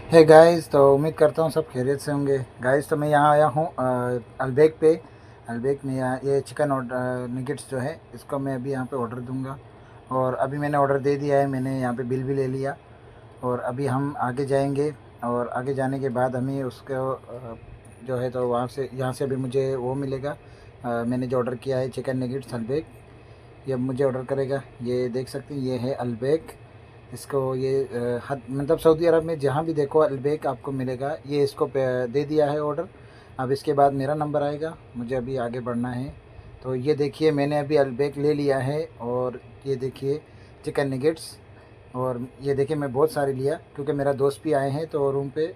है गाइस। तो उम्मीद करता हूँ सब खैरियत से होंगे गाइस। तो मैं यहाँ आया हूँ अल्बेक पे। अल्बेक में यहाँ ये चिकन ऑर्डर निगेट्स जो है इसको मैं अभी यहाँ पे ऑर्डर दूंगा। और अभी मैंने ऑर्डर दे दिया है, मैंने यहाँ पे बिल भी ले लिया। और अभी हम आगे जाएंगे और आगे जाने के बाद हमें उसको जो है तो वहाँ से यहाँ से भी मुझे वो मिलेगा। मैंने जो ऑर्डर किया है चिकन निगेट्स अल्बेक, ये अब मुझे ऑर्डर करेगा। ये देख सकते हैं, ये है अल्बेक। इसको ये हद मतलब सऊदी अरब में जहाँ भी देखो अल्बेक आपको मिलेगा। ये इसको दे दिया है ऑर्डर। अब इसके बाद मेरा नंबर आएगा, मुझे अभी आगे बढ़ना है। तो ये देखिए मैंने अभी अल्बेक ले लिया है। और ये देखिए चिकन निगेट्स। और ये देखिए मैं बहुत सारे लिया क्योंकि मेरा दोस्त भी आए हैं तो रूम पे।